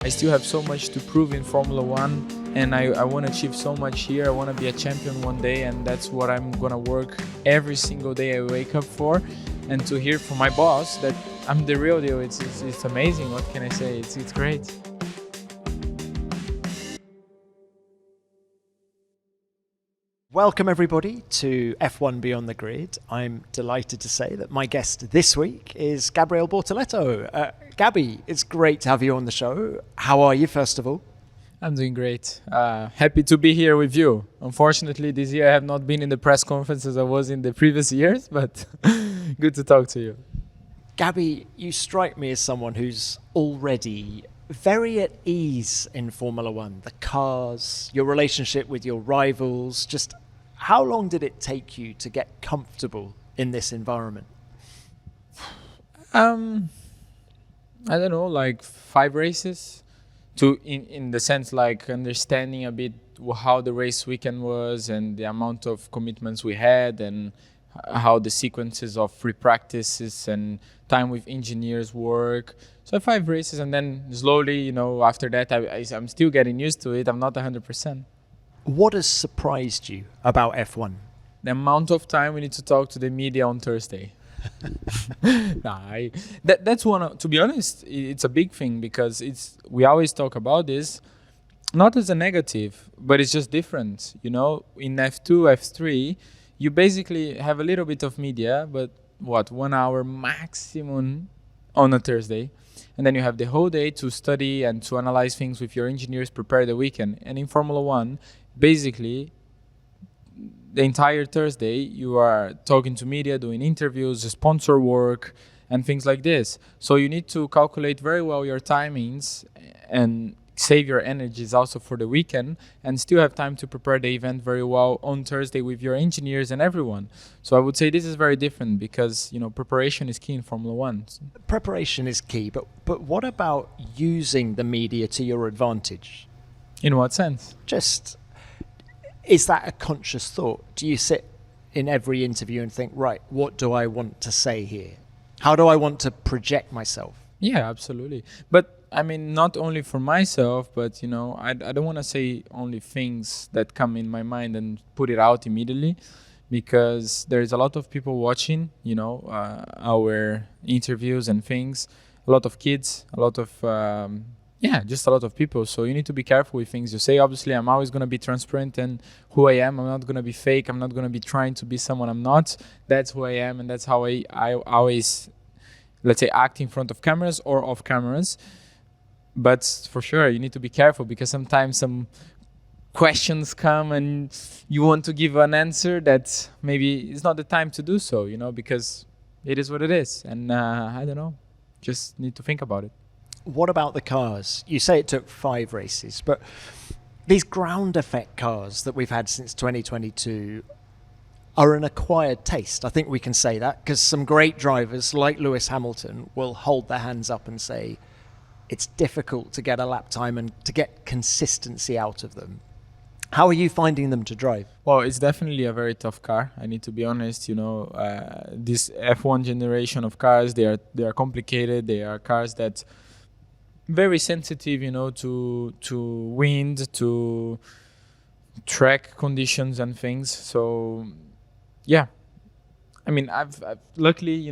I still have so much to prove in Formula One, and I want to achieve so much here. I want to be a champion one day, and that's what I'm going to work every single day I wake up for. And to hear from my boss that I'm the real deal, it's amazing. What can I say? It's great. Welcome everybody to F1 Beyond the Grid. I'm delighted to say that my guest this week is Gabriel Bortoleto. Gabi, it's great to have you on the show. How are you, first of all? I'm doing great. Happy to be here with you. Unfortunately, this year I have not been in the press conference as I was in the previous years, but good to talk to you. Gabi, you strike me as someone who's already very at ease in Formula One. The cars, your relationship with your rivals, just how long did it take you to get comfortable in this environment? I don't know, like 5 races to in the sense like understanding a bit how the race weekend was and the amount of commitments we had and how the sequences of free practices and time with engineers work. So 5 races, and then slowly, after that, I'm still getting used to it. I'm not 100%. What has surprised you about F1? The amount of time we need to talk to the media on Thursday. That's one. To be honest, it's a big thing because we always talk about this, not as a negative, but it's just different. In F2, F3, you basically have a little bit of media, but 1 hour maximum on a Thursday. And then you have the whole day to study and to analyze things with your engineers, prepare the weekend. And in Formula One, basically, the entire Thursday, you are talking to media, doing interviews, sponsor work, and things like this. So you need to calculate very well your timings and save your energies also for the weekend and still have time to prepare the event very well on Thursday with your engineers and everyone. So I would say this is very different because, preparation is key in Formula One. Preparation is key, but what about using the media to your advantage? In what sense? Is that a conscious thought? Do you sit in every interview and think, right, what do I want to say here? How do I want to project myself? Yeah, absolutely. But I mean, not only for myself, but, I don't want to say only things that come in my mind and put it out immediately because there's a lot of people watching, our interviews and things, a lot of kids, a lot of, just a lot of people. So you need to be careful with things you say. Obviously, I'm always going to be transparent and who I am. I'm not going to be fake. I'm not going to be trying to be someone I'm not. That's who I am. And that's how I always, let's say, act in front of cameras or off cameras. But for sure, you need to be careful because sometimes some questions come and you want to give an answer that maybe it's not the time to do so, because it is what it is. And I don't know, just need to think about it. What about the cars? You say it took 5 races, but these ground effect cars that we've had since 2022 are an acquired taste. I think we can say that because some great drivers like Lewis Hamilton will hold their hands up and say, it's difficult to get a lap time and to get consistency out of them. How are you finding them to drive? Well, it's definitely a very tough car. I need to be honest. This F1 generation of cars, they are complicated. They are cars that very sensitive, to wind, to track conditions and things. So, yeah. I mean, I've luckily,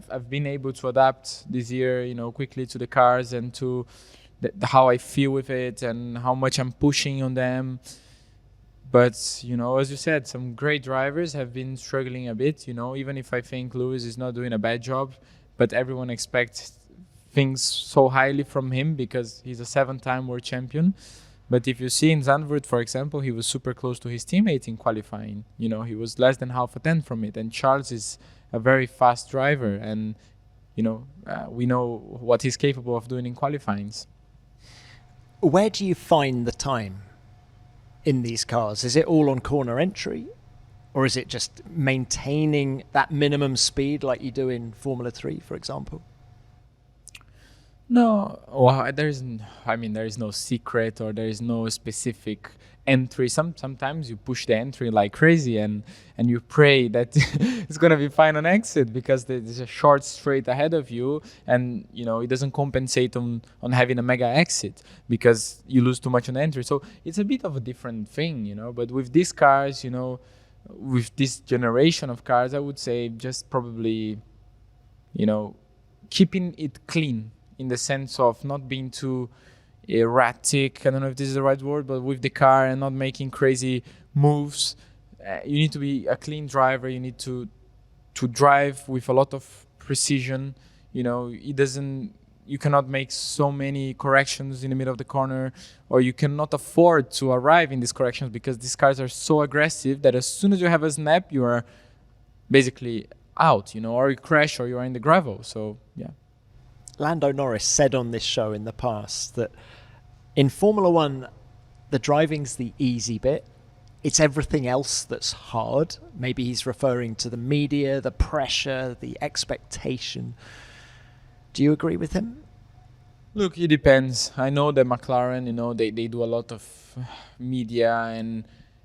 I've been able to adapt this year, quickly to the cars and to how I feel with it and how much I'm pushing on them. But, as you said, some great drivers have been struggling a bit, even if I think Lewis is not doing a bad job, but everyone expects things so highly from him because he's a 7-time world champion. But if you see in Zandvoort, for example, he was super close to his teammate in qualifying. He was less than half a tenth from it. And Charles is a very fast driver. And, we know what he's capable of doing in qualifyings. Where do you find the time in these cars? Is it all on corner entry? Or is it just maintaining that minimum speed like you do in Formula 3, for example? No, well, there is no secret or there is no specific entry. Sometimes you push the entry like crazy and you pray that it's gonna be fine on exit because there's a short straight ahead of you, and it doesn't compensate on having a mega exit because you lose too much on entry. So it's a bit of a different thing. But with these cars, with this generation of cars, I would say just probably you know, keeping it clean in the sense of not being too erratic. I don't know if this is the right word, but with the car and not making crazy moves. You need to be a clean driver. You need to drive with a lot of precision. It doesn't. You cannot make so many corrections in the middle of the corner, or you cannot afford to arrive in these corrections because these cars are so aggressive that as soon as you have a snap, you are basically out, or you crash or you are in the gravel. So, yeah. Lando Norris said on this show in the past that in Formula One, the driving's the easy bit. It's everything else that's hard. Maybe he's referring to the media, the pressure, the expectation. Do you agree with him? Look, it depends. I know that McLaren, they do a lot of media,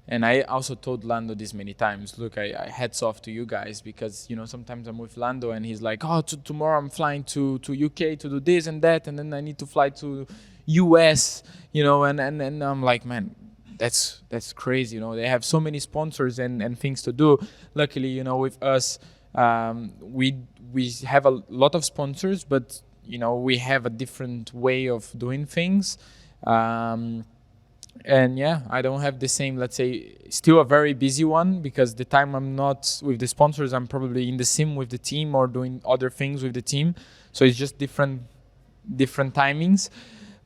and I also told Lando this many times. Look, I hats off to you guys because, sometimes I'm with Lando and he's like, oh, tomorrow I'm flying to UK to do this and that, and then I need to fly to US, and I'm like, man, that's crazy. They have so many sponsors and things to do. Luckily, with us, we have a lot of sponsors, but we have a different way of doing things. And yeah, I don't have the same, let's say, still a very busy one because the time I'm not with the sponsors, I'm probably in the sim with the team or doing other things with the team. So it's just different timings.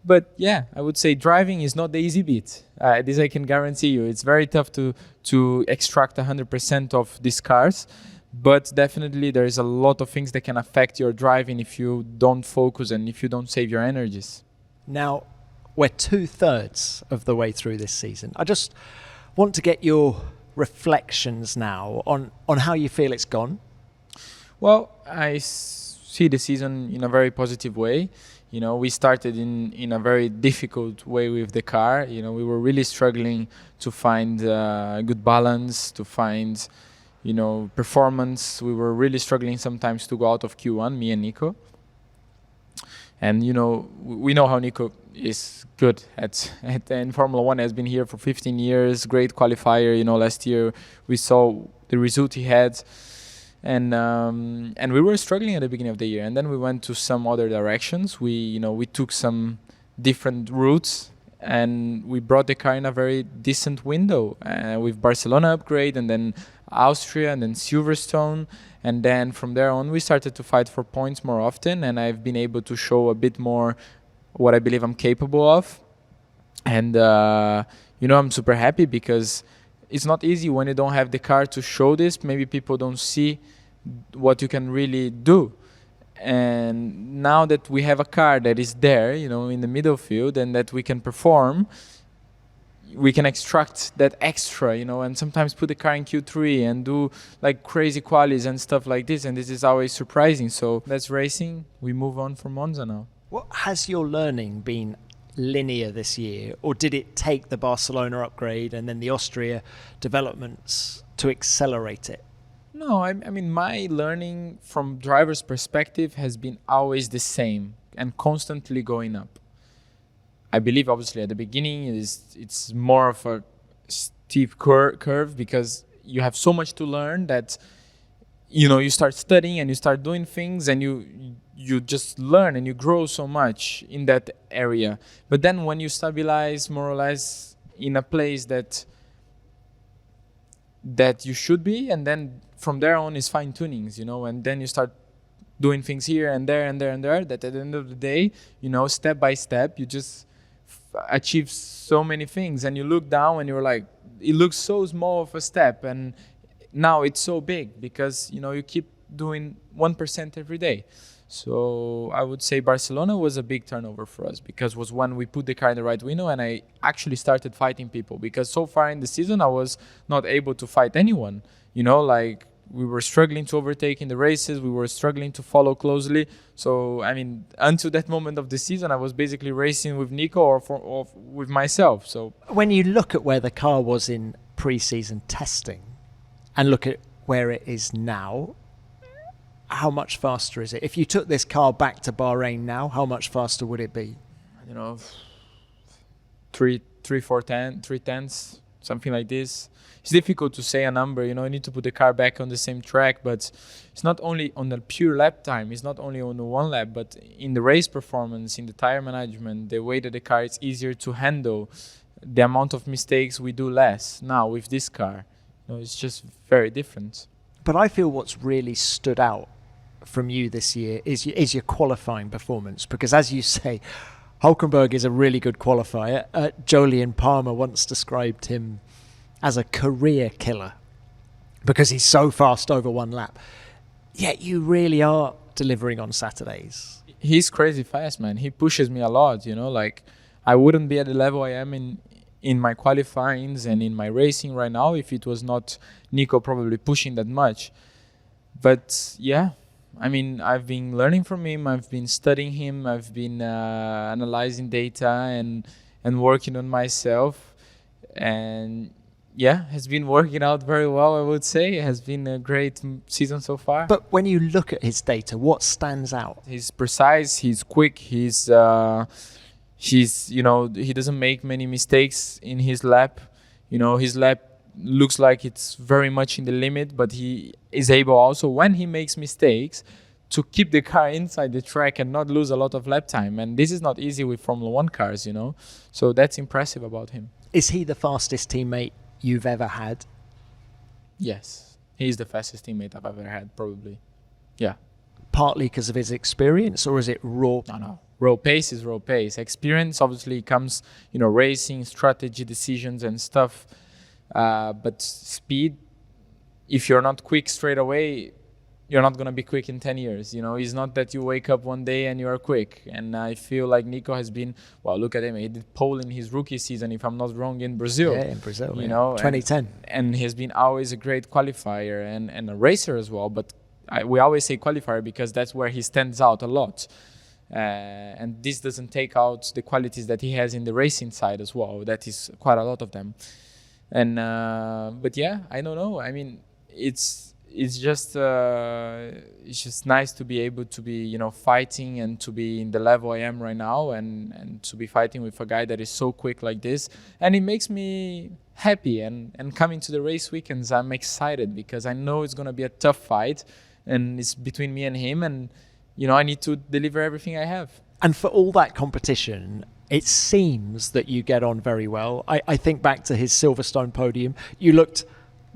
But yeah, I would say driving is not the easy bit. This I can guarantee you. It's very tough to extract 100% of these cars. But definitely there is a lot of things that can affect your driving if you don't focus and if you don't save your energies. Now, we're 2/3 of the way through this season. I just want to get your reflections now on how you feel it's gone. Well, I see the season in a very positive way. We started in a very difficult way with the car. We were really struggling to find a good balance, to find, performance. We were really struggling sometimes to go out of Q1, me and Nico. And, we know how Nico is good at in Formula One, has been here for 15 years, great qualifier. Last year we saw the result he had. And we were struggling at the beginning of the year, and then we went to some other directions. We took some different routes, and we brought the car in a very decent window with Barcelona upgrade, and then Austria, and then Silverstone, and then from there on we started to fight for points more often, and I've been able to show a bit more what I believe I'm capable of, and I'm super happy because it's not easy when you don't have the car to show this. Maybe people don't see what you can really do. And now that we have a car that is there, in the middle field, and that we can perform, we can extract that extra, and sometimes put the car in Q3 and do like crazy qualies and stuff like this. And this is always surprising. So that's racing. We move on from Monza now. What has your learning been linear this year, or did it take the Barcelona upgrade and then the Austria developments to accelerate it? No, I mean, my learning from driver's perspective has been always the same and constantly going up. I believe, obviously, at the beginning, it's more of a steep curve because you have so much to learn that, you start studying and you start doing things and you just learn and you grow so much in that area. But then when you stabilize more or less in a place that you should be, and then from there on is fine tunings, and then you start doing things here and there and there and there, that at the end of the day, step by step, you just achieve so many things, and you look down and you're like, it looks so small of a step, and now it's so big because, you keep doing 1% every day. So I would say Barcelona was a big turnover for us because was when we put the car in the right window and I actually started fighting people, because so far in the season I was not able to fight anyone. Like we were struggling to overtake in the races. We were struggling to follow closely. So, I mean, until that moment of the season, I was basically racing with Nico or with myself. So when you look at where the car was in pre-season testing and look at where it is now, how much faster is it? If you took this car back to Bahrain now, how much faster would it be? You know, 3/10, something like this. It's difficult to say a number, you know. You need to put the car back on the same track, but it's not only on the pure lap time, it's not only on the one lap, but in the race performance, in the tire management, the way that the car is easier to handle, the amount of mistakes we do less now with this car. You know, it's just very different. But I feel what's really stood out from you this year is your qualifying performance, because as you say, Hulkenberg is a really good qualifier. Jolyon Palmer once described him as a career killer because he's so fast over one lap. Yet you really are delivering on Saturdays. He's crazy fast, man. He pushes me a lot, you know, like I wouldn't be at the level I am in my qualifyings and in my racing right now if it was not Nico probably pushing that much. But yeah, I mean, I've been learning from him, I've been studying him, I've been analyzing data and working on myself. And yeah, has been working out very well, I would say. It has been a great season so far. But when you look at his data, what stands out? He's precise, he's quick, he's you know, he doesn't make many mistakes in his lap. You know, his lap looks like it's very much in the limit, but he is able also, when he makes mistakes, to keep the car inside the track and not lose a lot of lap time. And this is not easy with Formula 1 cars, you know. So that's impressive about him. Is he the fastest teammate you've ever had? Yes, he's the fastest teammate I've ever had, probably. Yeah. Partly because of his experience, or is it raw? No. Raw pace is raw pace. Experience obviously comes, you know, racing, strategy, decisions and stuff. But speed, if you're not quick straight away, you're not going to be quick in 10 years. You know, it's not that you wake up one day and you are quick. And I feel like Nico has been, well, look at him. He did pole in his rookie season, if I'm not wrong, in Brazil. Yeah, in Brazil, you know, 2010. And he's been always a great qualifier and a racer as well. But we always say qualifier because that's where he stands out a lot. And this doesn't take out the qualities that he has in the racing side as well. That is quite a lot of them. And but yeah, I don't know. I mean, it's just nice to be able to be, you know, fighting and to be in the level I am right now, and to be fighting with a guy that is so quick like this. And it makes me happy. And coming to the race weekends, I'm excited because I know it's gonna be a tough fight, and it's between me and him. And you know, I need to deliver everything I have. And for all that competition, it seems that you get on very well. I think back to his Silverstone podium. You looked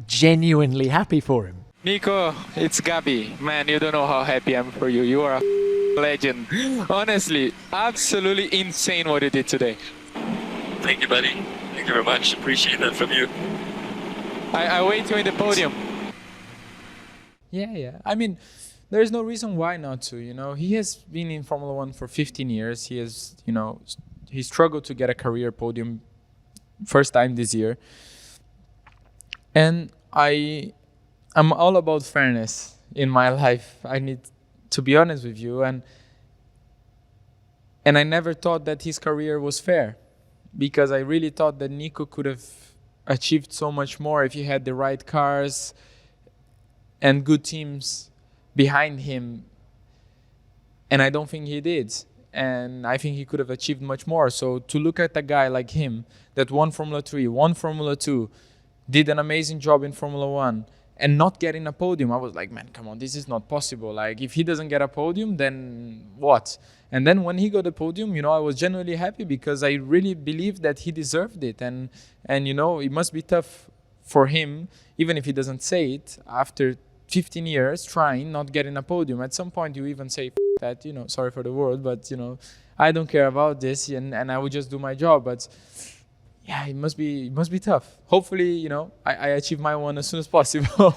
genuinely happy for him. Nico, it's Gabi. Man, you don't know how happy I'm for you. You are a legend. Honestly, absolutely insane what you did today. Thank you, buddy. Thank you very much. Appreciate that from you. I wait you in the podium. Yeah. I mean, there's no reason why not to, you know. He has been in Formula 1 for 15 years. He has, you know, he struggled to get a career podium first time this year. And I'm all about fairness in my life. I need to be honest with you. And I never thought that his career was fair, because I really thought that Nico could have achieved so much more if he had the right cars and good teams behind him. And I don't think he did. And I think he could have achieved much more. So to look at a guy like him that won Formula 3, won Formula 2, did an amazing job in Formula 1, and not getting a podium, I was like, man, come on, this is not possible. Like, if he doesn't get a podium, then what? And then when he got a podium, you know, I was genuinely happy because I really believed that he deserved it. And you know, it must be tough for him, even if he doesn't say it, after 15 years trying, not getting a podium. At some point you even say, F that, you know, sorry for the word, but you know, I don't care about this, and I would just do my job. But yeah, it must be tough. Hopefully, you know, I achieve my one as soon as possible.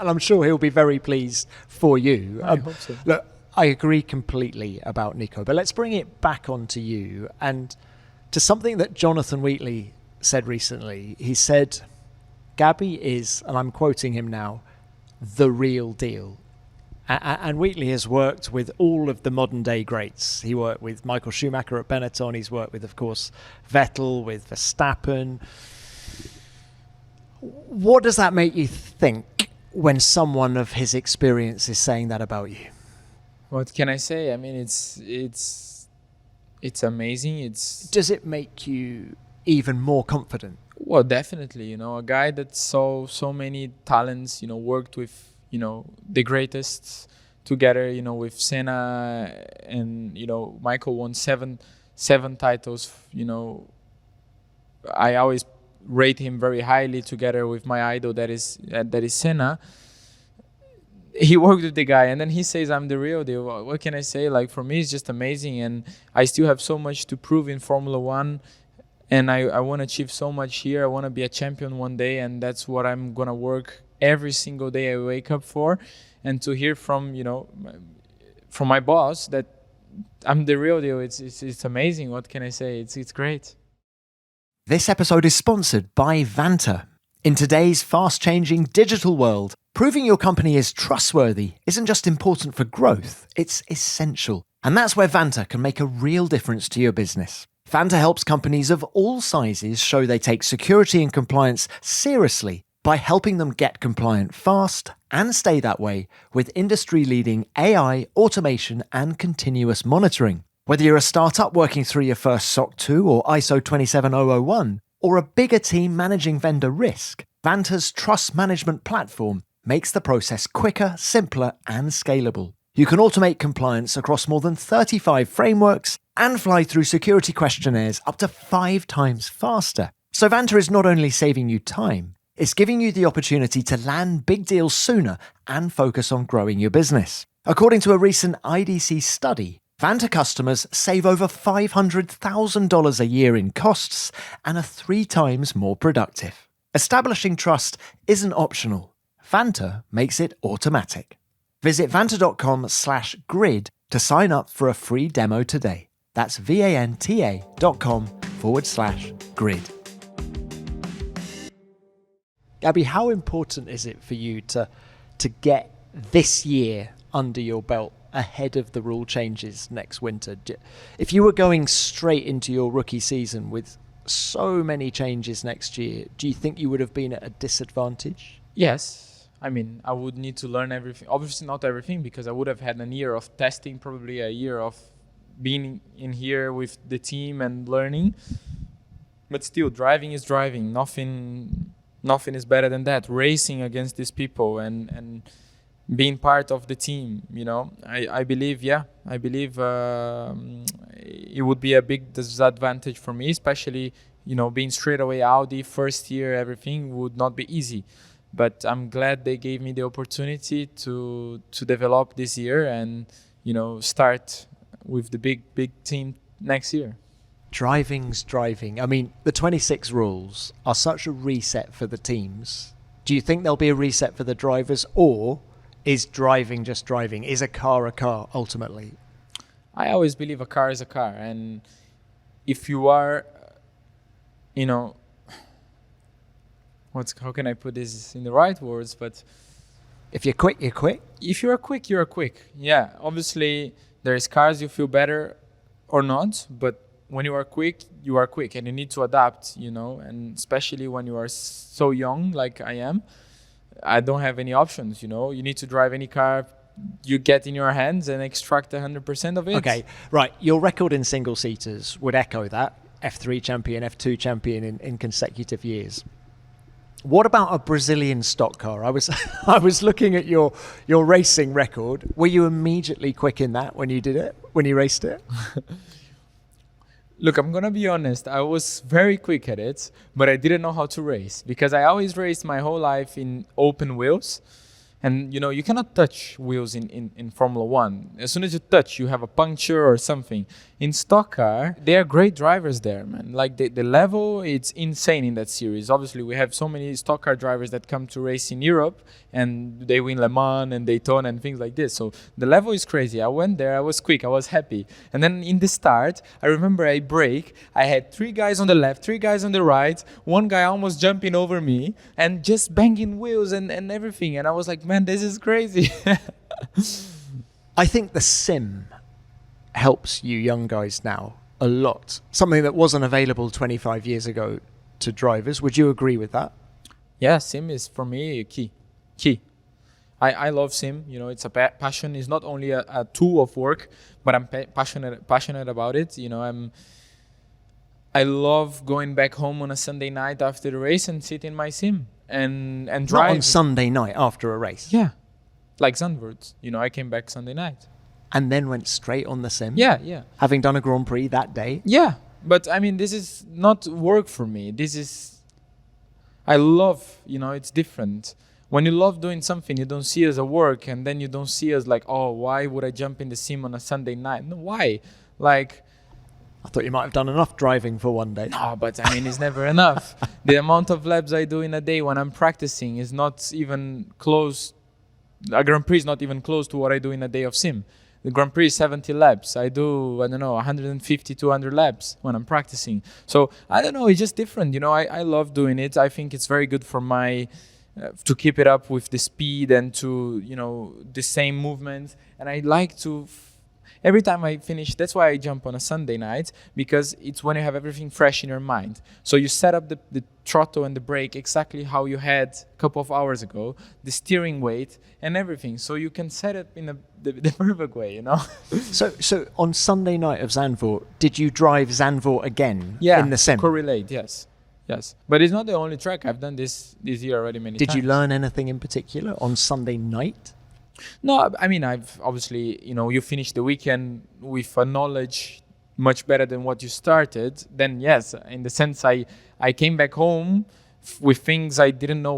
And I'm sure he'll be very pleased for you. I hope so. Look, I agree completely about Nico, but let's bring it back onto you and to something that Jonathan Wheatley said recently. He said, Gabi is, and I'm quoting him now, the real deal. And Wheatley has worked with all of the modern day greats. He worked with Michael Schumacher at Benetton. He's worked with, of course, Vettel, with Verstappen. What does that make you think when someone of his experience is saying that about you? What can I say? I mean, it's amazing. Does it make you even more confident? Well, definitely. A guy that saw so many talents. Worked with the greatest together. With Senna and Michael won seven titles. I always rate him very highly together with my idol that is Senna. He worked with the guy, and then he says, I'm the real deal. What can I say? Like, for me, it's just amazing, and I still have so much to prove in Formula One, and I want to achieve so much here. I want to be a champion one day, and that's what I'm going to work every single day I wake up for. And to hear from my boss that I'm the real deal, it's amazing. What can I say? It's great. This episode is sponsored by Vanta. In today's fast-changing digital world, proving your company is trustworthy isn't just important for growth, it's essential. And that's where Vanta can make a real difference to your business. Vanta helps companies of all sizes show they take security and compliance seriously by helping them get compliant fast and stay that way with industry-leading AI, automation, and continuous monitoring. Whether you're a startup working through your first SOC 2 or ISO 27001, or a bigger team managing vendor risk, Vanta's trust management platform makes the process quicker, simpler, and scalable. You can automate compliance across more than 35 frameworks and fly through security questionnaires up to 5 times faster. So Vanta is not only saving you time, it's giving you the opportunity to land big deals sooner and focus on growing your business. According to a recent IDC study, Vanta customers save over $500,000 a year in costs and are 3 times more productive. Establishing trust isn't optional. Vanta makes it automatic. Visit vanta.com/grid to sign up for a free demo today. That's vanta.com/grid. Gabi, how important is it for you to get this year under your belt ahead of the rule changes next winter? If you were going straight into your rookie season with so many changes next year, do you think you would have been at a disadvantage? Yes. I mean, I would need to learn everything. Obviously not everything, because I would have had a year of testing, probably a year of being in here with the team and learning. But still, driving is driving. Nothing is better than that. Racing against these people and being part of the team, I believe it would be a big disadvantage for me, especially, being straight away Audi first year, everything would not be easy. But I'm glad they gave me the opportunity to develop this year and, start with the big team next year. Driving's driving. I mean, the 26 rules are such a reset for the teams. Do you think there'll be a reset for the drivers, or is driving just driving? Is a car ultimately? I always believe a car is a car. And if you are, how can I put this in the right words? But if you're quick, you're quick. If you're quick, you're quick. Yeah, obviously there's cars you feel better or not, but when you are quick, and you need to adapt, and especially when you are so young like I am, I don't have any options, You need to drive any car you get in your hands and extract 100% of it. Okay, right. Your record in single-seaters would echo that. F3 champion, F2 champion in consecutive years. What about a Brazilian stock car? I was looking at your racing record. Were you immediately quick in that when you did it, when you raced it? Look, I'm going to be honest. I was very quick at it, but I didn't know how to race because I always raced my whole life in open wheels. And, you cannot touch wheels in Formula One. As soon as you touch, you have a puncture or something. In stock car, they are great drivers there, man. Like, the level, it's insane in that series. Obviously, we have so many stock car drivers that come to race in Europe, and they win Le Mans and Daytona and things like this. So the level is crazy. I went there, I was quick, I was happy. And then in the start, I remember I brake. I had 3 guys on the left, 3 guys on the right, 1 guy almost jumping over me, and just banging wheels and everything. And I was like, man, this is crazy. I think the sim helps you young guys now a lot. Something that wasn't available 25 years ago to drivers. Would you agree with that? Yeah, sim is for me key. I love sim. You know, it's a passion. It's not only a tool of work, but I'm passionate about it. You know, I love going back home on a Sunday night after the race and sit in my sim and drive. Not on Sunday night after a race. Yeah, like Zandvoort. You know, I came back Sunday night. And then went straight on the sim. Yeah. Having done a Grand Prix that day. Yeah, but I mean, this is not work for me. I love, you know, it's different. When you love doing something, you don't see it as a work, and then you don't see it as like, oh, why would I jump in the sim on a Sunday night? No, why? Like, I thought you might have done enough driving for one day. no, but I mean, it's never enough. The amount of laps I do in a day when I'm practicing is not even close. A Grand Prix is not even close to what I do in a day of sim. The Grand Prix is 70 laps. I do, 150, 200 laps when I'm practicing. So, I don't know, it's just different. You know, I love doing it. I think it's very good for my... to keep it up with the speed and to, you know, the same movement. And I like to... every time I finish, that's why I jump on a Sunday night, because it's when you have everything fresh in your mind. So you set up the throttle and the brake exactly how you had a couple of hours ago, the steering weight and everything. So you can set it in the perfect way, you know? So on Sunday night of Zandvoort, did you drive Zandvoort again in the sim? Correlate, yes. But it's not the only track. I've done this year already many times. Did you learn anything in particular on Sunday night? No, I mean, I've obviously, you know, you finish the weekend with a knowledge much better than what you started. Then yes, in the sense I came back home with things I didn't know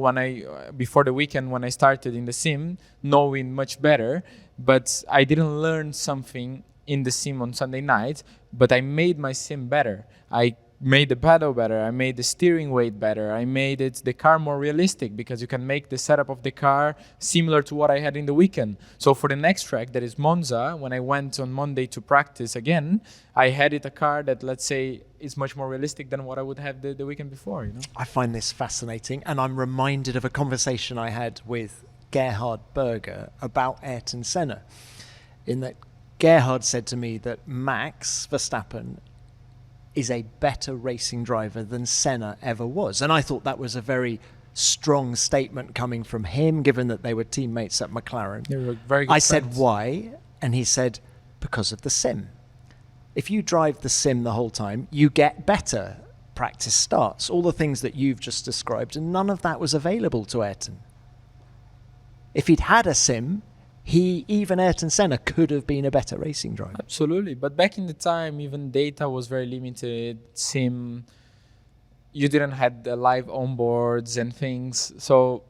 before the weekend when I started in the sim, knowing much better. But I didn't learn something in the sim on Sunday night, but I made my sim better. I made the pedal better, I made the steering weight better, I made the car more realistic, because you can make the setup of the car similar to what I had in the weekend. So for the next track, that is Monza, when I went on Monday to practice again, I had a car that, let's say, is much more realistic than what I would have the weekend before, you know? I find this fascinating, and I'm reminded of a conversation I had with Gerhard Berger about Ayrton Senna, in that Gerhard said to me that Max Verstappen is a better racing driver than Senna ever was. And I thought that was a very strong statement coming from him, given that they were teammates at McLaren. They were very good I friends. said, why? And he said, because of the sim. If you drive the sim the whole time, you get better. Practice starts. All the things that you've just described, and none of that was available to Ayrton. If he'd had a sim, even Ayrton Senna could have been a better racing driver. Absolutely. But back in the time, even data was very limited. Sim, you didn't have the live onboards and things. So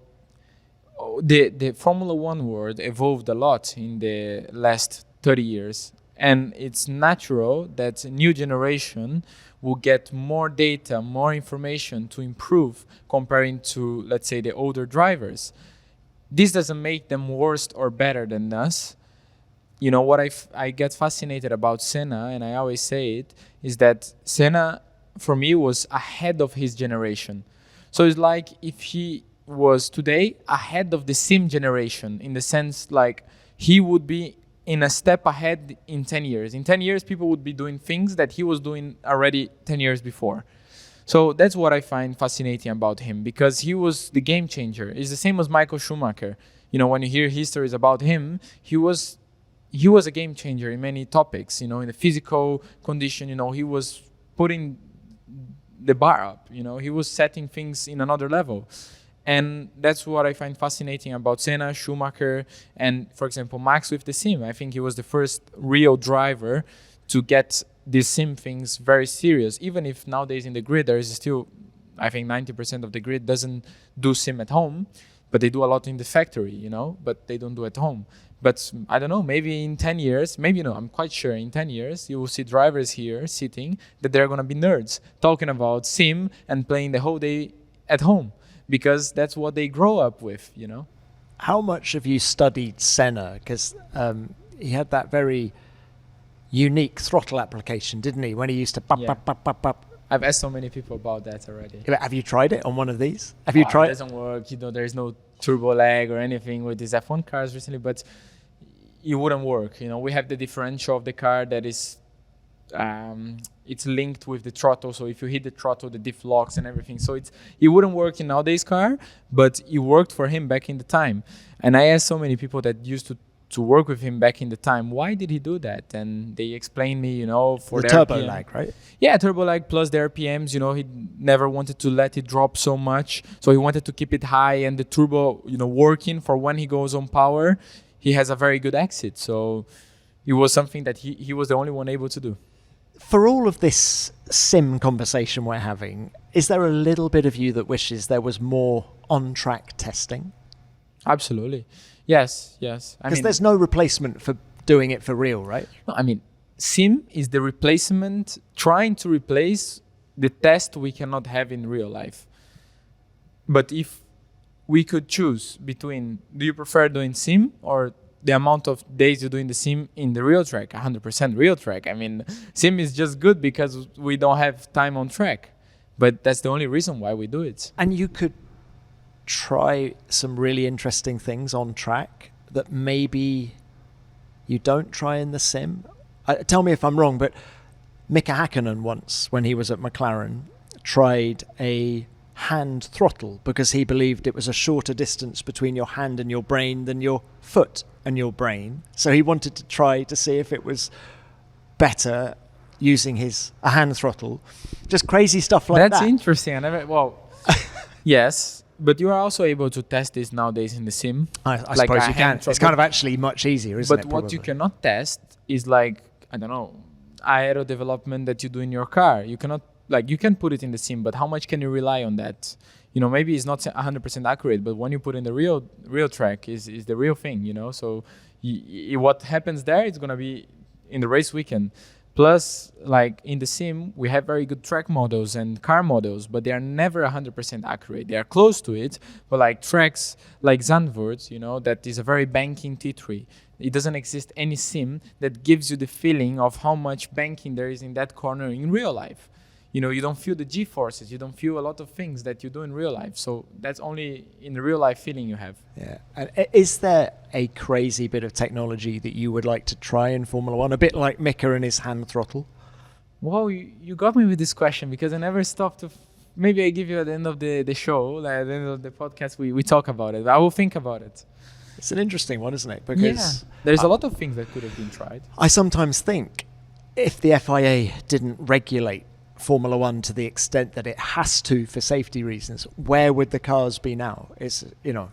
the Formula One world evolved a lot in the last 30 years. And it's natural that a new generation will get more data, more information to improve comparing to, let's say, the older drivers. This doesn't make them worse or better than us. You know, what I get fascinated about Senna, and I always say it, is that Senna, for me, was ahead of his generation. So it's like if he was today ahead of the sim generation, in the sense like he would be in a step ahead in 10 years. In 10 years, people would be doing things that he was doing already 10 years before. So that's what I find fascinating about him, because he was the game changer. It's the same as Michael Schumacher. You know, when you hear histories about him, he was a game changer in many topics. You know, in the physical condition, you know, he was putting the bar up. You know, he was setting things in another level. And that's what I find fascinating about Senna, Schumacher, and, for example, Max with the sim. I think he was the first real driver to get these sim things very serious. Even if nowadays in the grid there is still, I think 90% of the grid doesn't do sim at home, but they do a lot in the factory, you know, but they don't do at home. But I don't know, maybe in 10 years, maybe no, I'm quite sure in 10 years, you will see drivers here sitting that they're going to be nerds talking about sim and playing the whole day at home, because that's what they grow up with, you know. How much have you studied Senna? Because he had that very unique throttle application, didn't he? When he used to pop, Yeah. pop, pop, pop, pop. I've asked so many people about that already. Have you tried it on one of these? Have you tried? It doesn't work. You know, there's no turbo lag or anything with these F1 cars recently, but it wouldn't work. You know, we have the differential of the car that is it's linked with the throttle, so if you hit the throttle, the diff locks and everything. So it wouldn't work in nowadays car, but it worked for him back in the time. And I asked so many people that used to work with him back in the time, why did he do that? And they explained me, you know, for the the turbo RPM. lag, right? Yeah, turbo lag plus the RPMs, you know, he never wanted to let it drop so much. So he wanted to keep it high and the turbo, you know, working for when he goes on power. He has a very good exit. So it was something that he was the only one able to do. For all of this sim conversation we're having, is there a little bit of you that wishes there was more on-track testing? Absolutely. Yes. Because there's no replacement for doing it for real, right? No, I mean, sim is the replacement, trying to replace the test we cannot have in real life. But if we could choose between, do you prefer doing sim or the amount of days you do in the sim in the real track, 100% real track? I mean, sim is just good because we don't have time on track. But that's the only reason why we do it. And you could try some really interesting things on track that maybe you don't try in the sim. Tell me if I'm wrong, but Mika Hakkinen once, when he was at McLaren, tried a hand throttle because he believed it was a shorter distance between your hand and your brain than your foot and your brain. So he wanted to try to see if it was better using a hand throttle. Just crazy stuff like that. That's interesting. Yes, but you are also able to test this nowadays in the sim. I like suppose you can. throttle. It's kind of actually much easier, isn't it? But what you cannot test is like, I don't know, aero development that you do in your car. You cannot, like, you can put it in the sim, but how much can you rely on that? You know, maybe it's not 100% accurate, but when you put in the real track is the real thing, you know? So what happens there is going to be in the race weekend. Plus, like in the sim, we have very good track models and car models, but they are never 100% accurate. They are close to it, but like tracks like Zandvoort, you know, that is a very banking T3. It doesn't exist any sim that gives you the feeling of how much banking there is in that corner in real life. You know, you don't feel the G-forces, you don't feel a lot of things that you do in real life. So that's only in the real life feeling you have. Yeah. And is there a crazy bit of technology that you would like to try in Formula One? A bit like Mika and his hand throttle? Well, you got me with this question because I never stopped to... Maybe I give you at the end of the show, like at the end of the podcast, we talk about it. I will think about it. It's an interesting one, isn't it? Because there's a lot of things that could have been tried. I sometimes think if the FIA didn't regulate Formula One to the extent that it has to for safety reasons, where would the cars be now? It's, you know,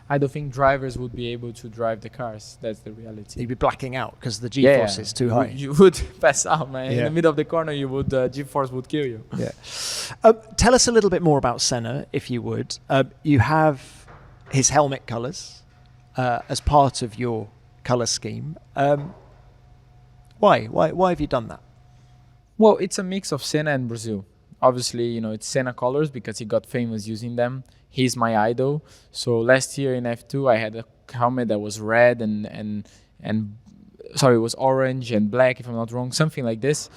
I don't think drivers would be able to drive the cars. That's the reality. you'd be blacking out because the G-force is too high. You would pass out, man. Yeah. In the middle of the corner, you would G-force would kill you. Yeah. Tell us a little bit more about Senna, if you would. You have his helmet colours as part of your colour scheme. Why have you done that? Well, it's a mix of Senna and Brazil. Obviously, you know, it's Senna colors because he got famous using them. He's my idol. So last year in F2, I had a helmet that was red and sorry, it was orange and black, if I'm not wrong, something like this.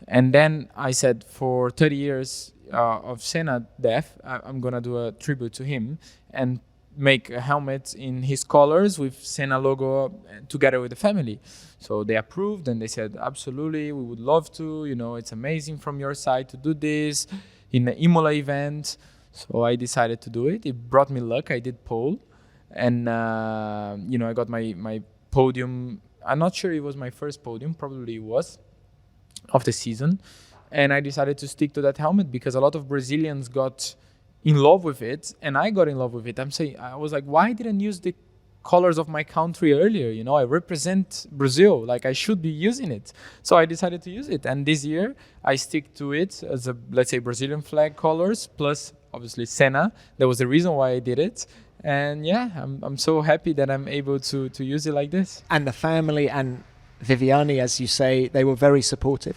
And then I said, for 30 years of Senna death, I'm going to do a tribute to him and make a helmet in his colors with Senna logo together with the family. So they approved and they said, absolutely, we would love to. You know, it's amazing from your side to do this in the Imola event. So I decided to do it. It brought me luck. I did pole. And, you know, I got my podium. I'm not sure it was my first podium. Probably it was, of the season. And I decided to stick to that helmet because a lot of Brazilians got in love with it, and I got in love with it. I was like, why didn't I use the colors of my country earlier? You know, I represent Brazil, like I should be using it. So I decided to use it, and this year I stick to it as a, let's say, Brazilian flag colors plus obviously Senna. That was the reason why I did it, and yeah, I'm so happy that I'm able to use it like this. And the family and Viviani, as you say, they were very supportive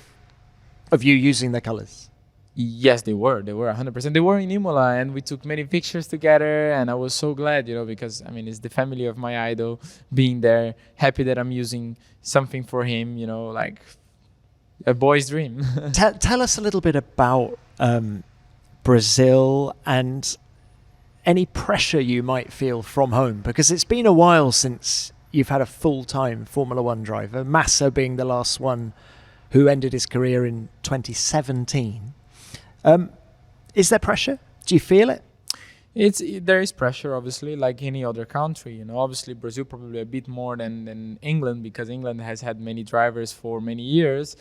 of you using the colors. Yes, they were 100%. They were in Imola and we took many pictures together, and I was so glad, you know, because I mean, it's the family of my idol being there, happy that I'm using something for him, you know, like a boy's dream. Tell us a little bit about Brazil and any pressure you might feel from home? Because it's been a while since you've had a full-time Formula One driver, Massa being the last one who ended his career in 2017. Is there pressure? Do you feel it? There is pressure, obviously, like any other country. You know, obviously Brazil probably a bit more than England, because England has had many drivers for many years,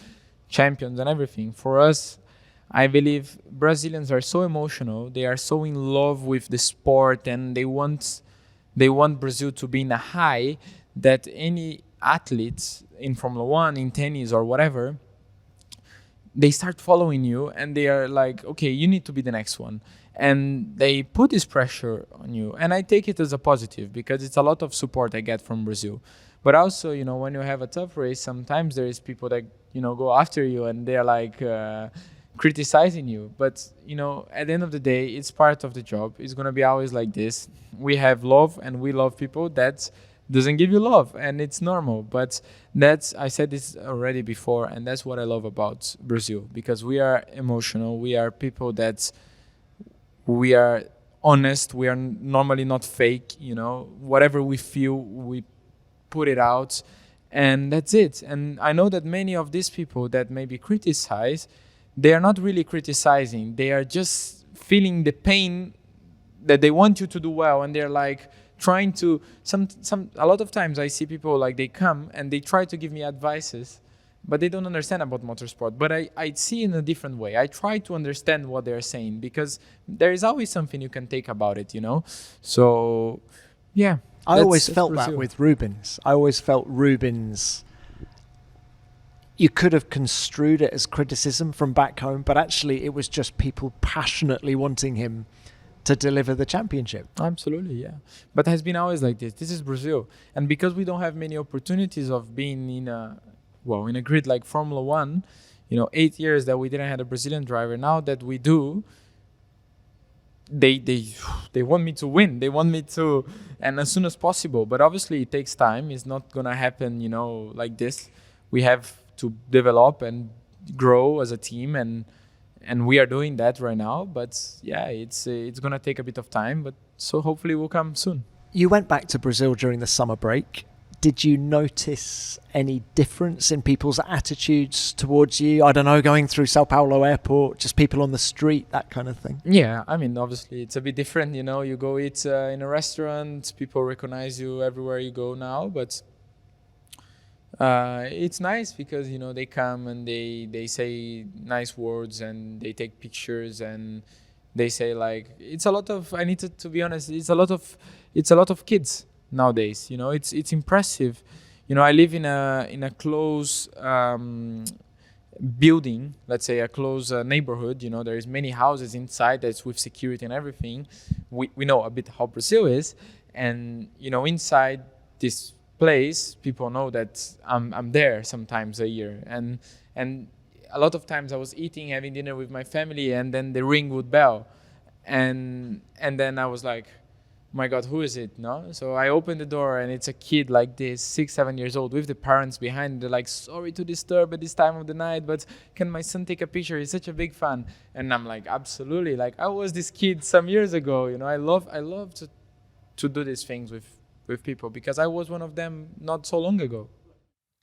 champions and everything. For us, I believe Brazilians are so emotional. They are so in love with the sport, and they want Brazil to be in a high, that any athletes in Formula One, in tennis or whatever, they start following you, and they are like, okay, you need to be the next one. And they put this pressure on you. And I take it as a positive, because it's a lot of support I get from Brazil. But also, you know, when you have a tough race, sometimes there is people that, you know, go after you, and they're like criticizing you. But, you know, at the end of the day, it's part of the job. It's going to be always like this. We have love, and we love people that doesn't give you love, and it's normal. But I said this already before, and that's what I love about Brazil, because we are emotional. We are people that we are honest. We are normally not fake. You know, whatever we feel, we put it out, and that's it. And I know that many of these people that maybe criticize, they are not really criticizing. They are just feeling the pain that they want you to do well, and they're like trying to a lot of times I see people like they come and they try to give me advices, but they don't understand about motorsport. But I see in a different way. I try to understand what they're saying, because there is always something you can take about it, you know. So yeah, I always felt Brazil. that with Rubens. I always felt Rubens, you could have construed it as criticism from back home, but actually it was just people passionately wanting him to deliver the championship. Absolutely, yeah. But it has been always like this. This is Brazil. And because we don't have many opportunities of being in a grid like Formula One, you know, 8 years that we didn't have a Brazilian driver. Now that we do, they want me to win. They want me to, and as soon as possible. But obviously it takes time. It's not going to happen, you know, like this. We have to develop and grow as a team, and we are doing that right now. But yeah, it's going to take a bit of time, but so hopefully it will come soon. You went back to Brazil during the summer break. Did you notice any difference in people's attitudes towards you? I don't know, going through Sao Paulo airport, just people on the street, that kind of thing? Yeah, I mean, obviously it's a bit different, you know. You go eat in a restaurant, people recognize you everywhere you go now, but it's nice because, you know, they come and they say nice words and they take pictures, and they say like, it's a lot of, I need to be honest, it's a lot of kids nowadays, you know. It's impressive. You know, I live in a close building, let's say a close neighborhood, you know. There is many houses inside that's with security and everything. We know a bit how Brazil is, and, you know, inside this place, people know that I'm there sometimes a year, and a lot of times I was having dinner with my family, and then the ring would bell, and then I was like, my God, who is it? No, so I opened the door, and it's a kid like this, 6-7 years old, with the parents behind. They're like, sorry to disturb at this time of the night, but can my son take a picture? He's such a big fan. And I'm like, absolutely. Like, I was this kid some years ago. You know, I love to do these things with people, because I was one of them not so long ago.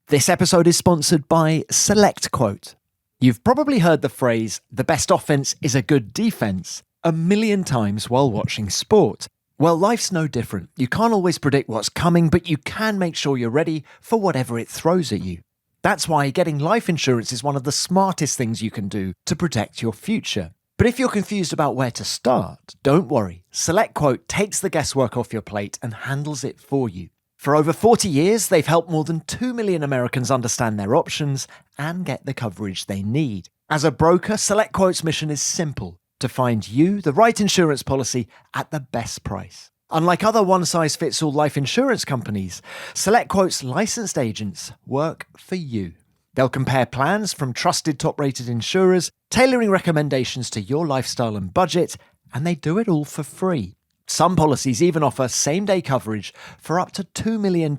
This episode is sponsored by SelectQuote. You've probably heard the phrase, the best offense is a good defense, a million times while watching sport. Well, life's no different. You can't always predict what's coming, but you can make sure you're ready for whatever it throws at you. That's why getting life insurance is one of the smartest things you can do to protect your future. But if you're confused about where to start, don't worry. SelectQuote takes the guesswork off your plate and handles it for you. For over 40 years, they've helped more than 2 million Americans understand their options and get the coverage they need. As a broker, SelectQuote's mission is simple: to find you the right insurance policy at the best price. Unlike other one-size-fits-all life insurance companies, SelectQuote's licensed agents work for you. They'll compare plans from trusted top-rated insurers, tailoring recommendations to your lifestyle and budget, and they do it all for free. Some policies even offer same-day coverage for up to $2 million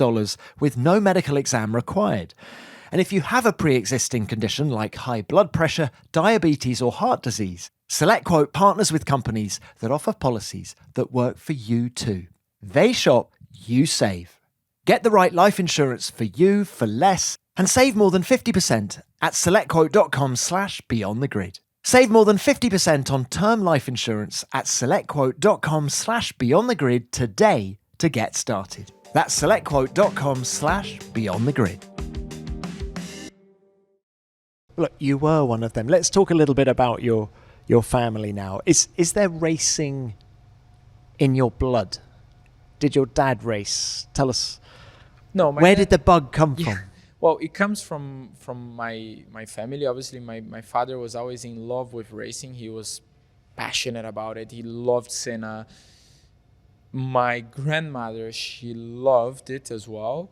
with no medical exam required. And if you have a pre-existing condition like high blood pressure, diabetes, or heart disease, SelectQuote partners with companies that offer policies that work for you too. They shop, you save. Get the right life insurance for you for less and save more than 50% at selectquote.com/beyondthegrid. Save more than 50% on term life insurance at selectquote.com/beyondthegrid today to get started. That's selectquote.com/beyondthegrid. Look, you were one of them. Let's talk a little bit about your family now. Is there racing in your blood? Did your dad race? Tell us. No, where did the bug come from? Well, it comes from my family. Obviously, my father was always in love with racing. He was passionate about it. He loved Senna. My grandmother, she loved it as well.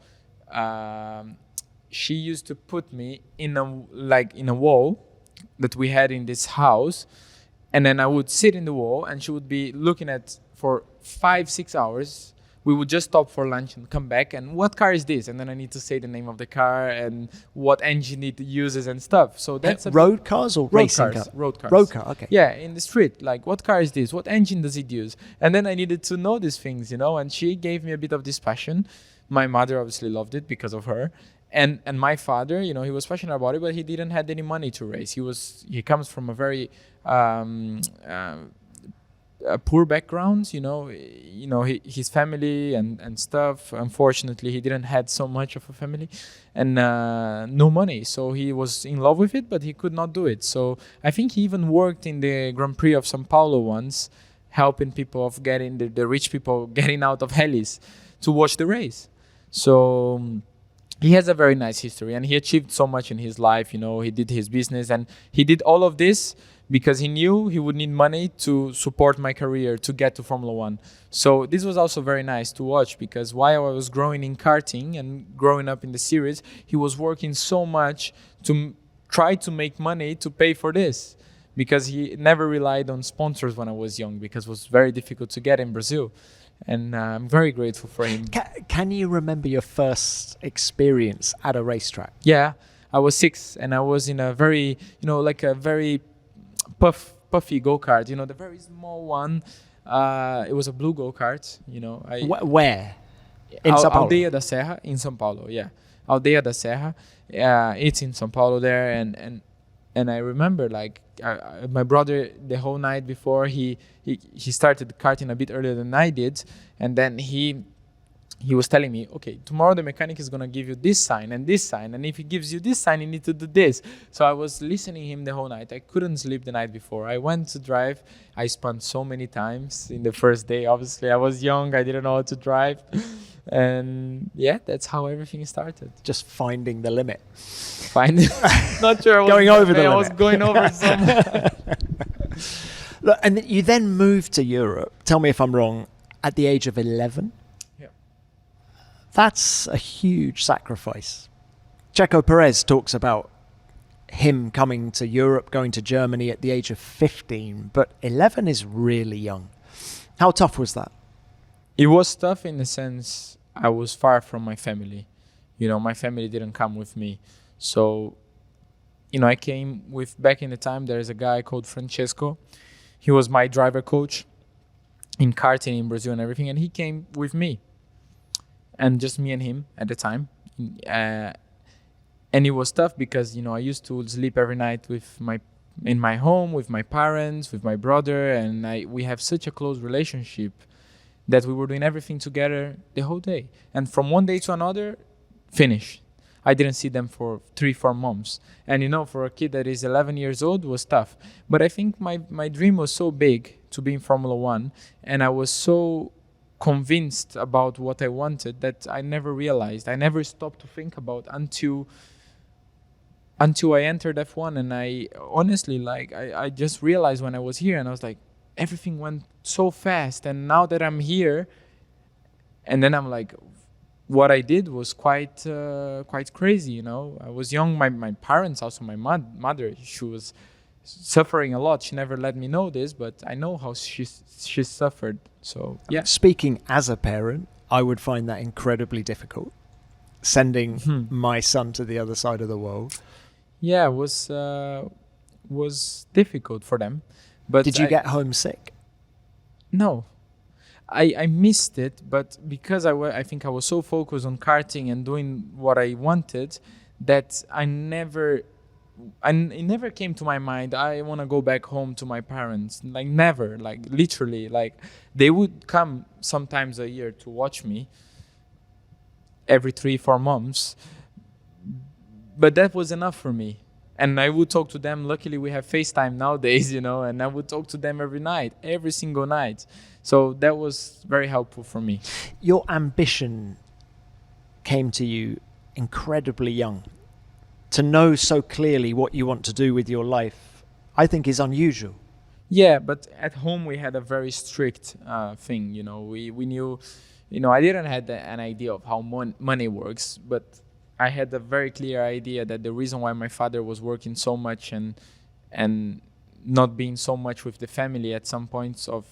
She used to put me in a wall that we had in this house, and then I would sit in the wall, and she would be looking at for 5-6 hours. We would just stop for lunch and come back, and what car is this? And then I need to say the name of the car and what engine it uses and stuff. So that's road cars or racing cars? Road cars. Road car, okay. Yeah, in the street. Like, what car is this? What engine does it use? And then I needed to know these things, and she gave me a bit of this passion. My mother obviously loved it because of her. And my father, he was passionate about it, but he didn't have any money to race. He comes from a very poor background, his family and stuff. Unfortunately, he didn't have so much of a family and no money. So he was in love with it, but he could not do it. So I think he even worked in the Grand Prix of São Paulo once, helping people of getting the rich people getting out of helis to watch the race. So he has a very nice history, and he achieved so much in his life. He did his business, and he did all of this because he knew he would need money to support my career to get to Formula One. So this was also very nice to watch, because while I was growing in karting and growing up in the series, he was working so much to try to make money to pay for this, because he never relied on sponsors when I was young, because it was very difficult to get in Brazil. And I'm very grateful for him. Can you remember your first experience at a racetrack? Yeah, I was 6, and I was in a very, like a very puffy go-kart, the very small one. It was a blue go-kart, Where? In São Paulo? Aldeia da Serra, in São Paulo, yeah. Aldeia da Serra. It's in São Paulo there, and I remember, my brother, the whole night before, he started karting a bit earlier than I did, and then he was telling me, okay, tomorrow the mechanic is going to give you this sign, and if he gives you this sign, you need to do this. So I was listening to him the whole night. I couldn't sleep the night before. I went to drive. I spun so many times in the first day. Obviously, I was young. I didn't know how to drive. And yeah, that's how everything started. Just finding the limit. Not sure. Going over the limit. I was going over some. Look, and you then moved to Europe. Tell me if I'm wrong. At the age of 11. Yeah. That's a huge sacrifice. Checo Perez talks about him coming to Europe, going to Germany at the age of 15, but 11 is really young. How tough was that? It was tough in the sense I was far from my family. My family didn't come with me. So, I came with, back in the time, there's a guy called Francesco. He was my driver coach in karting in Brazil and everything, and he came with me. And just me and him at the time. And it was tough because, I used to sleep every night in my home, with my parents, with my brother, and we have such a close relationship that we were doing everything together the whole day. And from one day to another, finished. I didn't see them for 3-4 months. And for a kid that is 11 years old, it was tough. But I think my dream was so big to be in Formula One, and I was so convinced about what I wanted that I never realized. I never stopped to think about until I entered F1. And I honestly, I just realized when I was here, and I was like, everything went so fast. And now that I'm here, and then I'm like, what I did was quite crazy. I was young. My parents, also my mother, she was suffering a lot. She never let me know this, but I know how she suffered. So yeah. Speaking as a parent, I would find that incredibly difficult, sending my son to the other side of the world. Yeah, it was difficult for them, But Did you get homesick? No, I missed it, but because I think I was so focused on karting and doing what I wanted that it never came to my mind I want to go back home to my parents. Like never, like literally, like they would come sometimes a year to watch me every 3-4 months, but that was enough for me. And I would talk to them. Luckily, we have FaceTime nowadays, and I would talk to them every single night. So that was very helpful for me. Your ambition came to you incredibly young. To know so clearly what you want to do with your life, I think is unusual. Yeah, but at home we had a very strict thing. We knew, I didn't have an idea of how money works, but I had a very clear idea that the reason why my father was working so much and not being so much with the family at some points of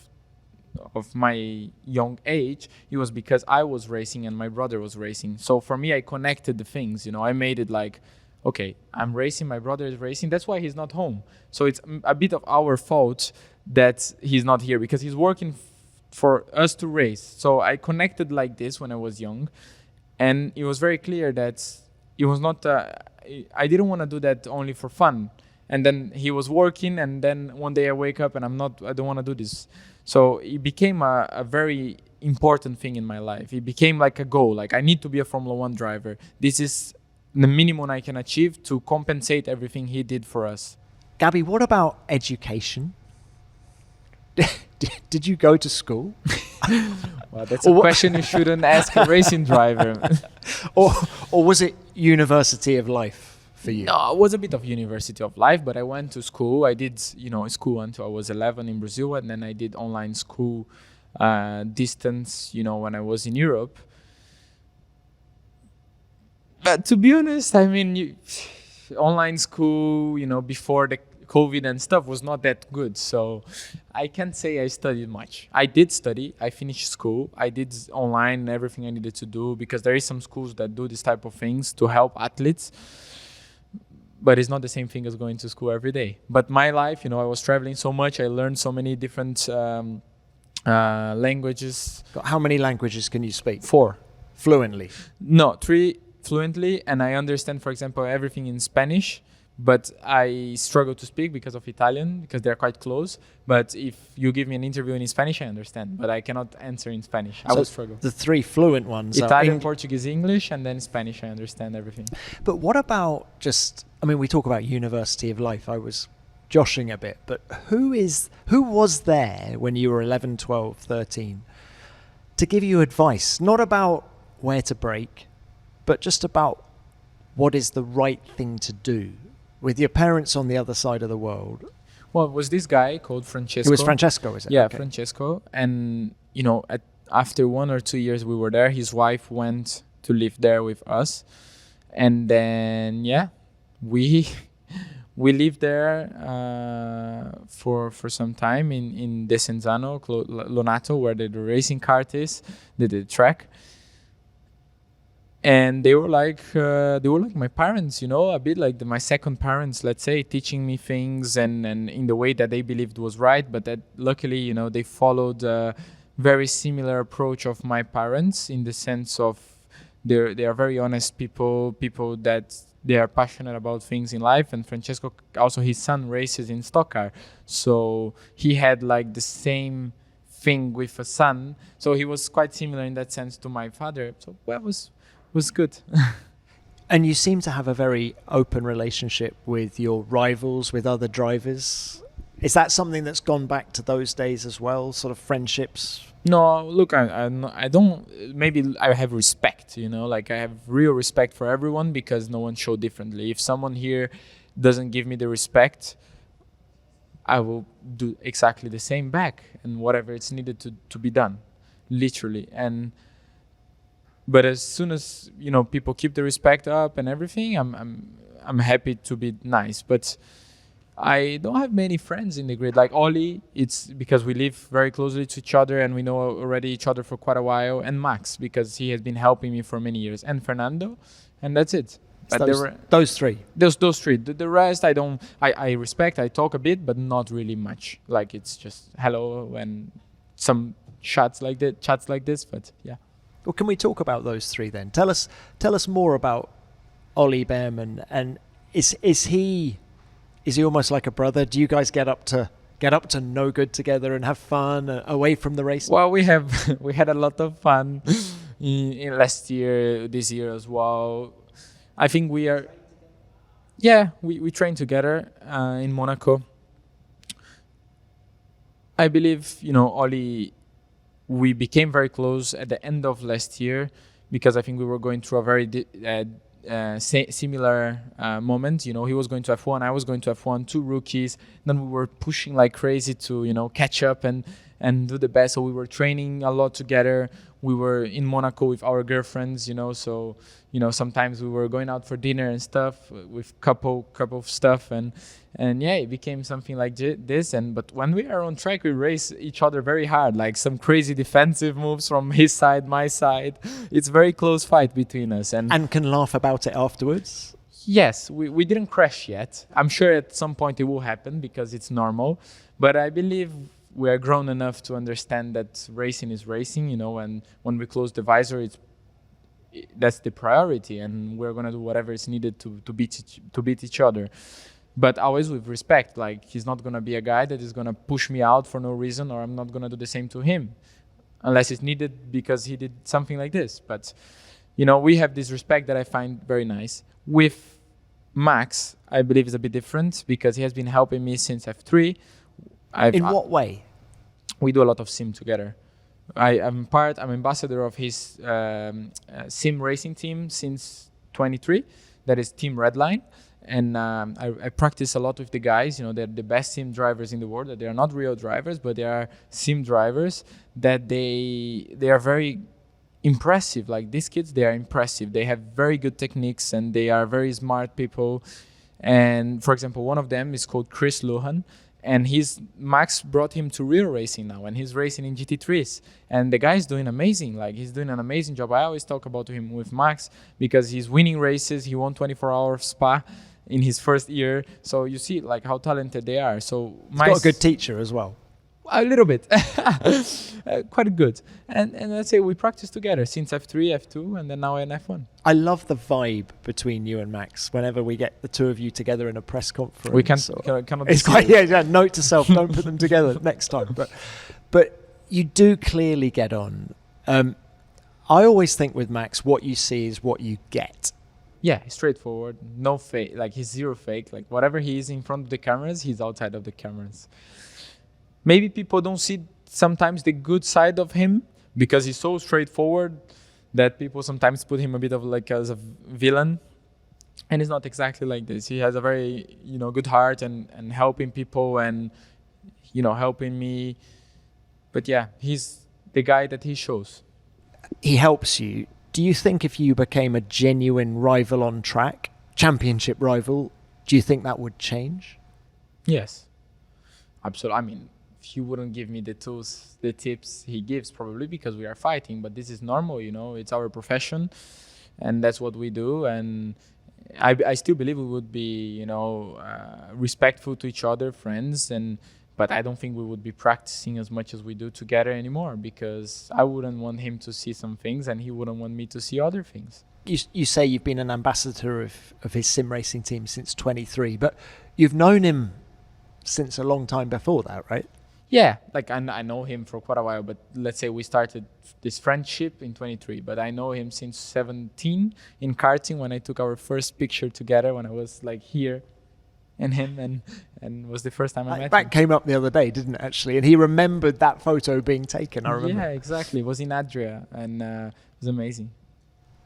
my young age, it was because I was racing and my brother was racing. So for me, I connected the things. I made it like, okay, I'm racing, my brother is racing. That's why he's not home. So it's a bit of our fault that he's not here because he's working for us to race. So I connected like this when I was young. And it was very clear that it was not, I didn't want to do that only for fun. And then he was working, and then one day I wake up and I don't want to do this. So it became a very important thing in my life. It became like a goal, like I need to be a Formula One driver. This is the minimum I can achieve to compensate everything he did for us. Gabi, what about education? Did you go to school? Well, that's a question you shouldn't ask a racing driver. or was it University of Life for you? No, it was a bit of University of Life, but I went to school. I did, school until I was 11 in Brazil, and then I did online school distance, when I was in Europe. But to be honest, I mean, online school, before the COVID and stuff was not that good. So I can't say I studied much. I did study. I finished school. I did online everything I needed to do because there is some schools that do this type of things to help athletes. But it's not the same thing as going to school every day. But my life, I was traveling so much. I learned so many different languages. How many languages can you speak? 4. Fluently? No, 3 fluently. And I understand, for example, everything in Spanish. But I struggle to speak because of Italian, because they're quite close. But if you give me an interview in Spanish, I understand. But I cannot answer in Spanish. I will struggle. The 3 fluent ones Italian, Portuguese, English, and then Spanish, I understand everything. But what about we talk about University of Life. I was joshing a bit. But who was there when you were 11, 12, 13 to give you advice? Not about where to brake, but just about what is the right thing to do? With your parents on the other side of the world. Well, it was this guy called Francesco. It was Francesco, is it? Yeah, okay. Francesco. And, after 1 or 2 years we were there, his wife went to live there with us. And then, we lived there for some time in Desenzano, Lonato, where the racing kart is, the track. And they were like my parents, a bit like my second parents, let's say, teaching me things and in the way that they believed was right. But that luckily, they followed a very similar approach of my parents in the sense of they are very honest people that they are passionate about things in life. And Francesco, also his son races in stock car. So he had like the same thing with a son. So he was quite similar in that sense to my father. So it was good. And you seem to have a very open relationship with your rivals, with other drivers. Is that something that's gone back to those days as well, sort of friendships? No, look, I don't, maybe I have respect, like I have real respect for everyone because no one showed differently. If someone here doesn't give me the respect, I will do exactly the same back and whatever it's needed to be done, literally. But as soon as people keep the respect up and everything, I'm happy to be nice. But I don't have many friends in the grid. Like Oli, it's because we live very closely to each other and we know already each other for quite a while. And Max, because he has been helping me for many years. And Fernando, and that's it. But there were those three. those three. The rest I don't. I respect. I talk a bit, but not really much. Like it's just hello and some chats like this. But yeah. Well, can we talk about those three then? Tell us more about Ollie Behrman, and is he almost like a brother? Do you guys get up to no good together and have fun away from the race? Well, we had a lot of fun in last year, this year as well. I think we are. Yeah, we trained together in Monaco. I believe Ollie. We became very close at the end of last year because I think we were going through a very similar moment. He was going to F1, I was going to F1, two rookies. Then we were pushing like crazy to catch up and do the best. So we were training a lot together. We were in Monaco with our girlfriends, so sometimes we were going out for dinner and stuff with couple of stuff and yeah, it became something like this. But when we are on track, we race each other very hard, like some crazy defensive moves from his side, my side. It's very close fight between us, and can laugh about it afterwards. Yes, we didn't crash yet. I'm sure at some point it will happen because it's normal, but I believe we are grown enough to understand that racing is racing, and when we close the visor, that's the priority, and we're gonna do whatever is needed to beat each other. But always with respect. Like he's not gonna be a guy that is gonna push me out for no reason, or I'm not gonna do the same to him, unless it's needed because he did something like this. But we have this respect that I find very nice. With Max, I believe it's a bit different because he has been helping me since F3. In what way? We do a lot of sim together. I'm ambassador of his sim racing team since 23. That is Team Redline. And I practice a lot with the guys. They're the best sim drivers in the world. That they are not real drivers, but they are sim drivers. That they are very impressive. Like these kids, they are impressive. They have very good techniques and they are very smart people. And for example, one of them is called Chris Luhan. And Max brought him to real racing now, and he's racing in GT3s. And the guy's doing amazing. Like he's doing an amazing job. I always talk about him with Max because he's winning races. He won 24-hour Spa in his first year. So you see like how talented they are. So he's got a good teacher as well. A little bit, quite good. And let's say we practice together since F3, F2, and then now in F1. I love the vibe between you and Max. Whenever we get the two of you together in a press conference, we cannot. It's quite note to self: don't put them together next time. But you do clearly get on. I always think with Max, what you see is what you get. Yeah, straightforward, no fake. Like he's zero fake. Like whatever he is in front of the cameras, he's outside of the cameras. Maybe people don't see sometimes the good side of him because he's so straightforward that people sometimes put him a bit of like as a villain. And it's not exactly like this. He has a very, good heart and helping people and, helping me. But yeah, he's the guy that he shows. He helps you. Do you think if you became a genuine rival on track, championship rival, do you think that would change? Yes, absolutely. I mean, he wouldn't give me the tools, the tips he gives, probably because we are fighting. But this is normal, it's our profession, and that's what we do. And I still believe we would be, respectful to each other, friends. But I don't think we would be practicing as much as we do together anymore because I wouldn't want him to see some things and he wouldn't want me to see other things. You say you've been an ambassador of his sim racing team since 23, but you've known him since a long time before that, right? Yeah, like I know him for quite a while, but let's say we started this friendship in 23, but I know him since 17 in karting when I took our first picture together when I was like here and him and was the first time I met him. That came up the other day, didn't it, actually? And he remembered that photo being taken, I remember. Yeah, exactly. It was in Adria and it was amazing.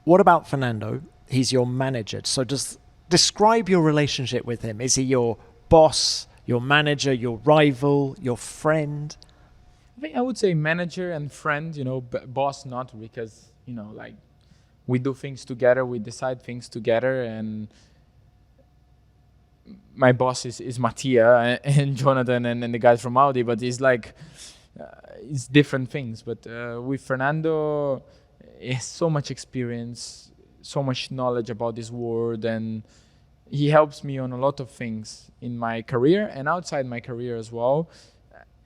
What about Fernando? He's your manager. So describe your relationship with him. Is he your boss, your manager, your rival, your friend? I think I would say manager and friend, boss not because, like we do things together, we decide things together, and my boss is Mattia and Jonathan and the guys from Audi, but it's like, it's different things. But with Fernando, he has so much experience, so much knowledge about this world, and he helps me on a lot of things in my career and outside my career as well.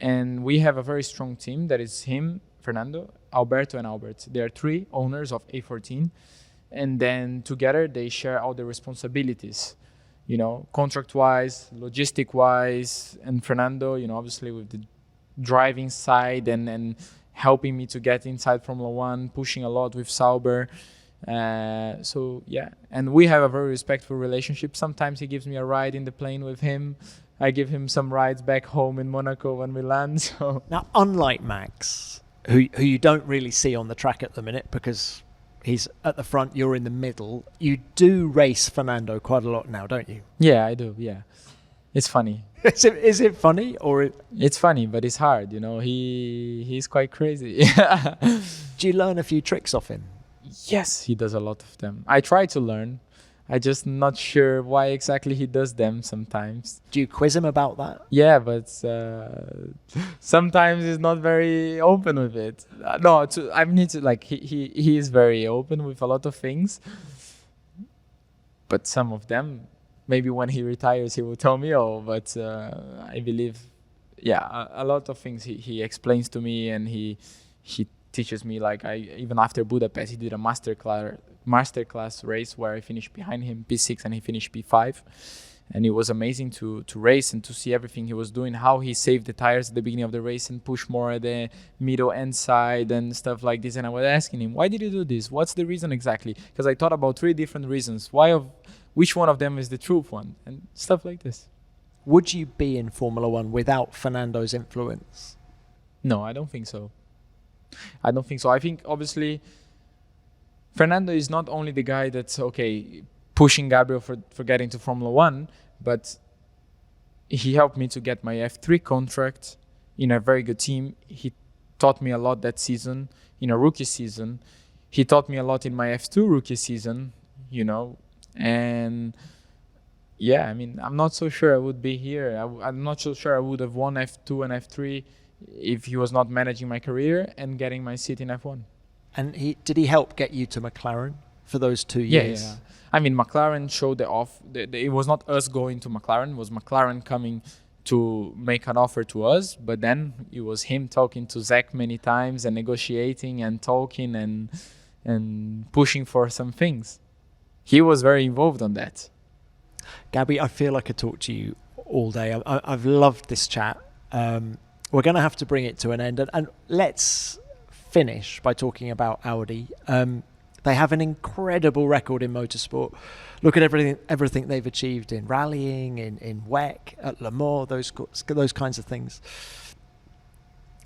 And we have a very strong team that is him, Fernando, Alberto, and Albert. They are 3 owners of A14, and then together they share all the responsibilities, you know, contract-wise, logistic-wise, and Fernando, you know, obviously with the driving side and helping me to get inside Formula One, pushing a lot with Sauber. So yeah, and we have a very respectful relationship. Sometimes he gives me a ride in the plane with him. I give him some rides back home in Monaco when we land. So Now, unlike Max, who you don't really see on the track at the minute because he's at the front, you're in the middle, you do race Fernando quite a lot now, don't you? yeah, I do. Yeah, it's funny. Is it funny or It's funny, but it's hard. You know, he's quite crazy. do you learn a few tricks off him? Yes, he does a lot of them. I try to learn. I just not sure why exactly he does them sometimes. Do you quiz him about that? Yeah, but sometimes he's not very open with it. No, I need to like he is very open with a lot of things. But some of them, maybe when he retires, he will tell me. Oh, but I believe, yeah, a lot of things he explains to me, and he teaches me. Like even after Budapest, he did a masterclass race where I finished behind him P6 and he finished P5, and it was amazing to race and to see everything he was doing, how he saved the tires at the beginning of the race and pushed more at the middle end side and stuff like this. And I was asking him, why did you do this? What's the reason exactly? Because I thought about 3 different reasons. Which one of them is the truth one? And stuff like this. Would you be in Formula One without Fernando's influence? No, I don't think so. I think obviously Fernando is not only the guy that's pushing Gabriel for getting to Formula One, but he helped me to get my F3 contract in a very good team. He taught me a lot that season, in a rookie season. He taught me a lot in my F2 rookie season, you know. And yeah, I mean, I'm not so sure I would be here. I'm not so sure I would have won F2 and F3 if he was not managing my career and getting my seat in F1. And did he help get you to McLaren for those 2 years? Yeah. I mean, McLaren showed the off. It was not us going to McLaren. It was McLaren coming to make an offer to us. But then it was him talking to Zach many times and negotiating and talking and pushing for some things. He was very involved on that. Gabi, I feel like I talked to you all day. I've loved this chat. We're going to have to bring it to an end. And let's finish by talking about Audi. They have an incredible record in motorsport. Look at everything they've achieved in rallying, in WEC, at Le Mans, those kinds of things.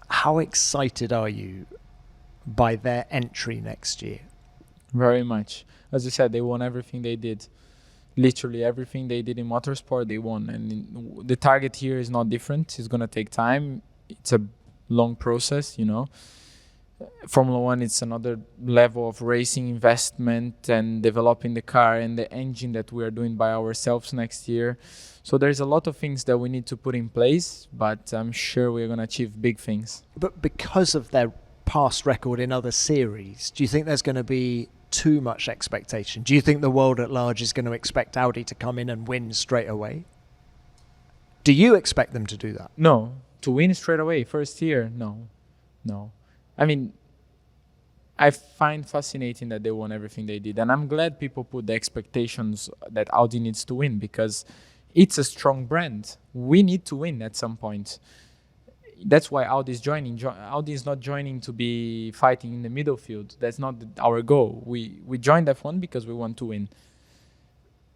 How excited are you by their entry next year? Very much. As you said, they won everything they did. Literally everything they did in motorsport, they won. And the target here is not different. It's going to take time. It's a long process, you know. Formula One, it's another level of racing investment and developing the car and the engine that we are doing by ourselves next year. So there's a lot of things that we need to put in place, but I'm sure we're going to achieve big things. But because of their past record in other series, do you think there's going to be too much expectation? Do you think the world at large is going to expect Audi to come in and win straight away? Do you expect them to do that? No. To win straight away, first year, no. I mean, I find fascinating that they won everything they did. And I'm glad people put the expectations that Audi needs to win, because it's a strong brand. We need to win at some point. That's why Audi is joining. Audi is not joining to be fighting in the middle field. That's not our goal. We joined F1 because we want to win.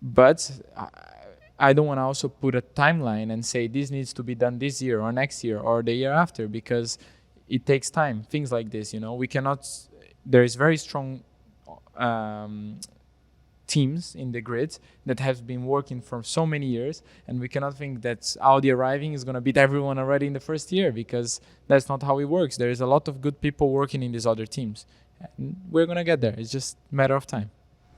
But I don't want to also put a timeline and say this needs to be done this year or next year or the year after, because it takes time. Things like this, you know, we cannot. There is very strong teams in the grid that have been working for so many years, and we cannot think that Audi arriving is going to beat everyone already in the first year, because that's not how it works. There is a lot of good people working in these other teams. And we're going to get there. It's just a matter of time.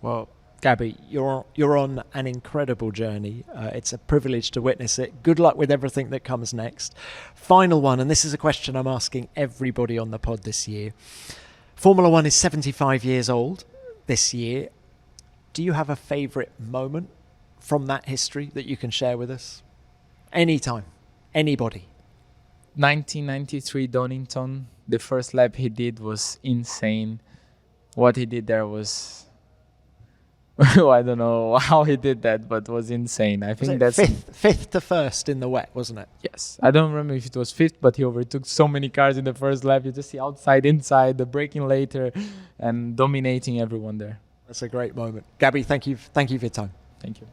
Well, Gabi, you're on an incredible journey. It's a privilege to witness it. Good luck with everything that comes next. Final one, and this is a question I'm asking everybody on the pod this year. Formula One is 75 years old this year. Do you have a favourite moment from that history that you can share with us? Anytime, anybody. 1993 Donington, the first lap he did was insane. What he did there was I don't know how he did that, but was insane. I think that's fifth to first in the wet, wasn't it? Yes, I don't remember if it was fifth, but he overtook so many cars in the first lap. You just see outside, inside, the braking later, and dominating everyone there. That's a great moment. Gabi, thank you for your time. Thank you.